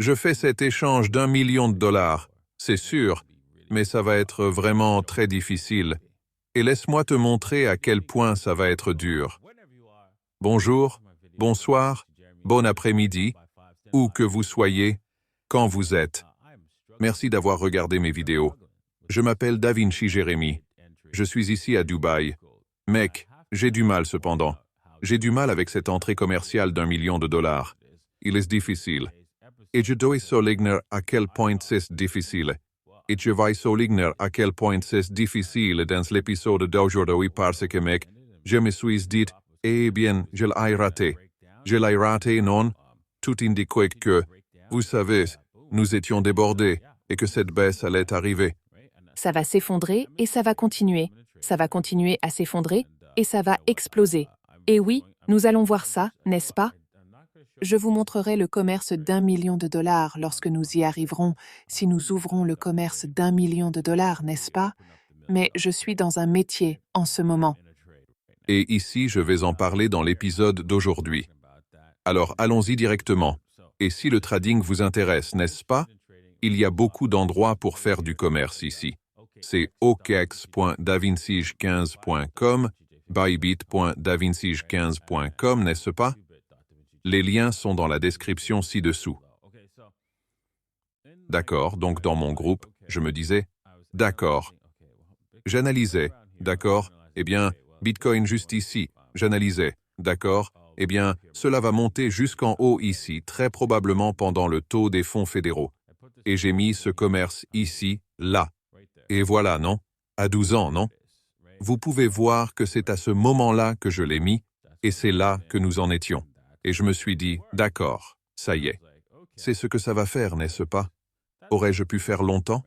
Je fais cet échange d'1 million de dollars, c'est sûr, mais ça va être vraiment très difficile. Et laisse-moi te montrer à quel point ça va être dur. Bonjour, bonsoir, bon après-midi, où que vous soyez, quand vous êtes. Merci d'avoir regardé mes vidéos. Je m'appelle DaVinci Jérémy. Je suis ici à Dubaï. Mec, j'ai du mal cependant. J'ai du mal avec cette entrée commerciale d'1 million de dollars. Il est difficile. Et je dois souligner à quel point c'est difficile. Et je vais souligner à quel point c'est difficile dans l'épisode d'aujourd'hui parce que mec, je me suis dit, eh bien, je l'ai raté. Je l'ai raté, non? Tout indiquait que, vous savez, nous étions débordés et que cette baisse allait arriver. Ça va s'effondrer et ça va continuer. Ça va continuer à s'effondrer et ça va exploser. Et oui, nous allons voir ça, n'est-ce pas? Je vous montrerai le commerce d'1 million de dollars lorsque nous y arriverons, si nous ouvrons le commerce d'1 million de dollars, n'est-ce pas? Mais je suis dans un métier en ce moment. Et ici, je vais en parler dans l'épisode d'aujourd'hui. Alors, allons-y directement. Et si le trading vous intéresse, n'est-ce pas? Il y a beaucoup d'endroits pour faire du commerce ici. C'est okex.davincige15.com, bybit.davincige15.com, n'est-ce pas? Les liens sont dans la description ci-dessous. D'accord, donc dans mon groupe, je me disais, d'accord. J'analysais, d'accord, eh bien, Bitcoin juste ici, j'analysais, d'accord, eh bien, cela va monter jusqu'en haut ici, très probablement pendant le taux des fonds fédéraux. Et j'ai mis ce commerce ici, là. Et voilà, non? À 12 ans, non? Vous pouvez voir que c'est à ce moment-là que je l'ai mis, et c'est là que nous en étions. Et je me suis dit, d'accord, ça y est. C'est ce que ça va faire, n'est-ce pas? Aurais-je pu faire longtemps?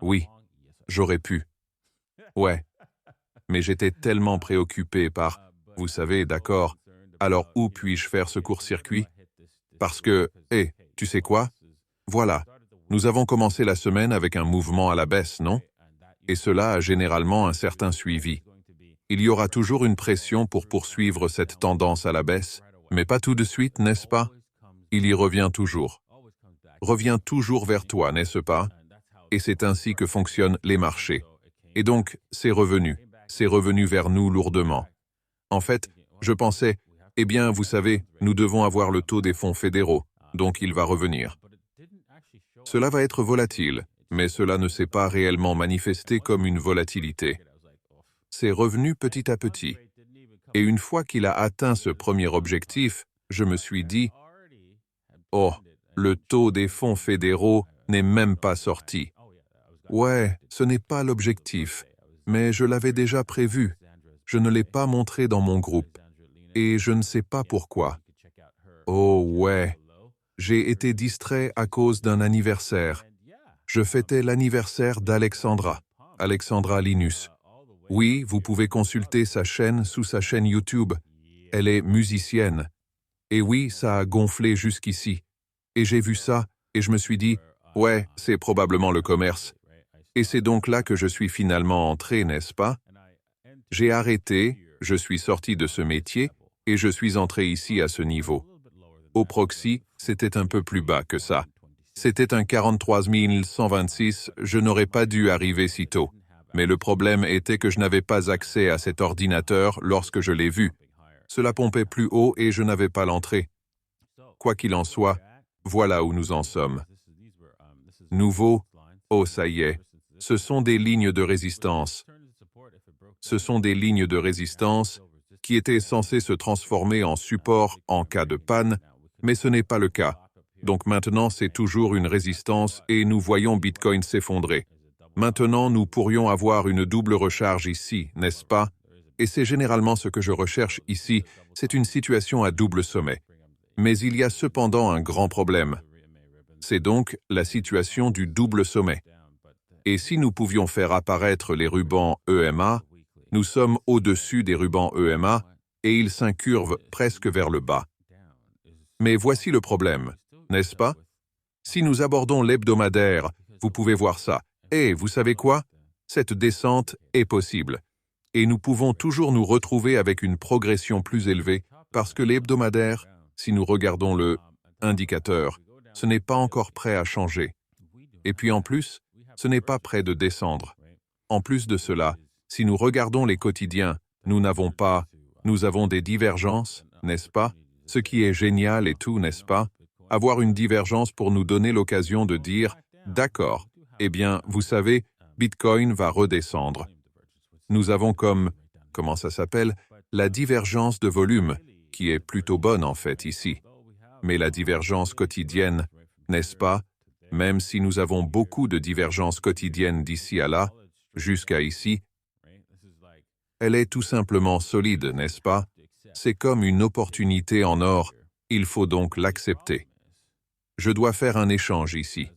Oui, j'aurais pu. Ouais. Mais j'étais tellement préoccupé par, vous savez, d'accord, alors où puis-je faire ce court-circuit? Parce que, tu sais quoi? Voilà, nous avons commencé la semaine avec un mouvement à la baisse, non? Et cela a généralement un certain suivi. Il y aura toujours une pression pour poursuivre cette tendance à la baisse, mais pas tout de suite, n'est-ce pas? Il y revient toujours. Revient toujours vers toi, n'est-ce pas? Et c'est ainsi que fonctionnent les marchés. Et donc, c'est revenu vers nous lourdement. En fait, je pensais, eh bien, vous savez, nous devons avoir le taux des fonds fédéraux, donc il va revenir. Cela va être volatile, mais cela ne s'est pas réellement manifesté comme une volatilité. C'est revenu petit à petit. Et une fois qu'il a atteint ce premier objectif, je me suis dit, oh, le taux des fonds fédéraux n'est même pas sorti. Ouais, ce n'est pas l'objectif, mais je l'avais déjà prévu. Je ne l'ai pas montré dans mon groupe. Et je ne sais pas pourquoi. Oh ouais, j'ai été distrait à cause d'un anniversaire. Je fêtais l'anniversaire d'Alexandra, Alexandra Linus. Oui, vous pouvez consulter sa chaîne sous sa chaîne YouTube. Elle est musicienne. Et oui, ça a gonflé jusqu'ici. Et j'ai vu ça, et je me suis dit, ouais, c'est probablement le commerce. Et c'est donc là que je suis finalement entré, n'est-ce pas? J'ai arrêté, je suis sorti de ce métier, et je suis entré ici à ce niveau. Au proxy, c'était un peu plus bas que ça. C'était un 43 126, je n'aurais pas dû arriver si tôt. Mais le problème était que je n'avais pas accès à cet ordinateur lorsque je l'ai vu. Cela pompait plus haut et je n'avais pas l'entrée. Quoi qu'il en soit, voilà où nous en sommes. Nouveau, oh ça y est, ce sont des lignes de résistance. Ce sont des lignes de résistance qui étaient censées se transformer en support en cas de panne, mais ce n'est pas le cas. Donc maintenant, c'est toujours une résistance et nous voyons Bitcoin s'effondrer. Maintenant, nous pourrions avoir une double recharge ici, n'est-ce pas? Et c'est généralement ce que je recherche ici, c'est une situation à double sommet. Mais il y a cependant un grand problème. C'est donc la situation du double sommet. Et si nous pouvions faire apparaître les rubans EMA, nous sommes au-dessus des rubans EMA et ils s'incurvent presque vers le bas. Mais voici le problème, n'est-ce pas? Si nous abordons l'hebdomadaire, vous pouvez voir ça. Et vous savez quoi? Cette descente est possible. Et nous pouvons toujours nous retrouver avec une progression plus élevée parce que l'hebdomadaire, si nous regardons le indicateur, ce n'est pas encore prêt à changer. Et puis en plus, ce n'est pas prêt de descendre. En plus de cela, si nous regardons les quotidiens, nous avons des divergences, n'est-ce pas? Ce qui est génial et tout, n'est-ce pas? Avoir une divergence pour nous donner l'occasion de dire « D'accord, eh bien, vous savez, Bitcoin va redescendre. » Nous avons comment ça s'appelle? La divergence de volume, qui est plutôt bonne en fait ici. Mais la divergence quotidienne, n'est-ce pas? Même si nous avons beaucoup de divergences quotidiennes d'ici à là, jusqu'à ici, elle est tout simplement solide, n'est-ce pas? C'est comme une opportunité en or, il faut donc l'accepter. Je dois faire un échange ici.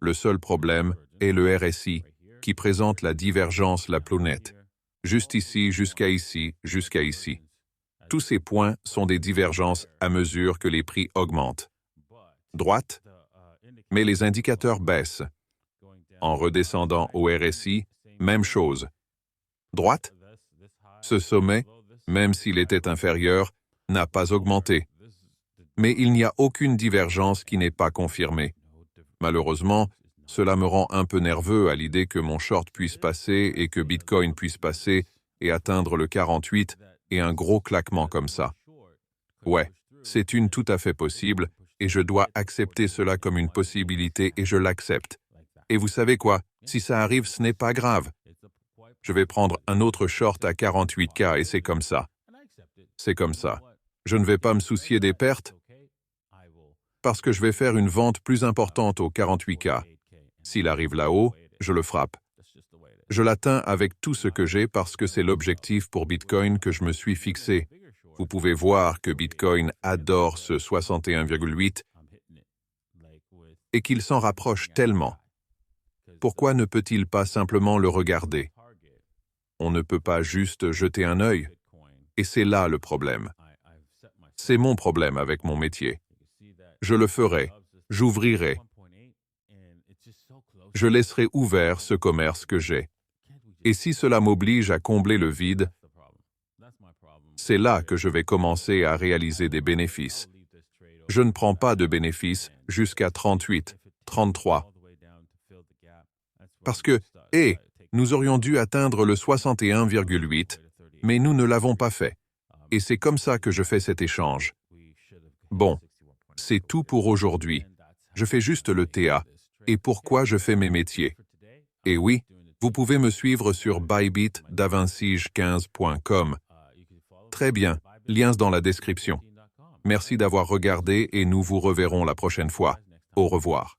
Le seul problème est le RSI, qui présente la divergence la plus nette. Juste ici, jusqu'à ici, jusqu'à ici. Tous ces points sont des divergences à mesure que les prix augmentent. Droite, mais les indicateurs baissent. En redescendant au RSI, même chose. Droite, ce sommet, même s'il était inférieur, n'a pas augmenté. Mais il n'y a aucune divergence qui n'est pas confirmée. Malheureusement, cela me rend un peu nerveux à l'idée que mon short puisse passer et que Bitcoin puisse passer et atteindre le 48 et un gros claquement comme ça. Ouais, c'est tout à fait possible et je dois accepter cela comme une possibilité et je l'accepte. Et vous savez quoi? Si ça arrive, ce n'est pas grave. Je vais prendre un autre short à 48K et c'est comme ça. C'est comme ça. Je ne vais pas me soucier des pertes parce que je vais faire une vente plus importante au 48K. S'il arrive là-haut, je le frappe. Je l'atteins avec tout ce que j'ai parce que c'est l'objectif pour Bitcoin que je me suis fixé. Vous pouvez voir que Bitcoin adore ce 61,8 et qu'il s'en rapproche tellement. Pourquoi ne peut-il pas simplement le regarder? On ne peut pas juste jeter un œil. Et c'est là le problème. C'est mon problème avec mon métier. Je le ferai, j'ouvrirai. Je laisserai ouvert ce commerce que j'ai. Et si cela m'oblige à combler le vide, c'est là que je vais commencer à réaliser des bénéfices. Je ne prends pas de bénéfices jusqu'à 38, 33. Parce que, nous aurions dû atteindre le 61,8, mais nous ne l'avons pas fait. Et c'est comme ça que je fais cet échange. Bon, c'est tout pour aujourd'hui. Je fais juste le TA. Et pourquoi je fais mes métiers? Et oui, vous pouvez me suivre sur bybit-davinsige15.com. Très bien, liens dans la description. Merci d'avoir regardé et nous vous reverrons la prochaine fois. Au revoir.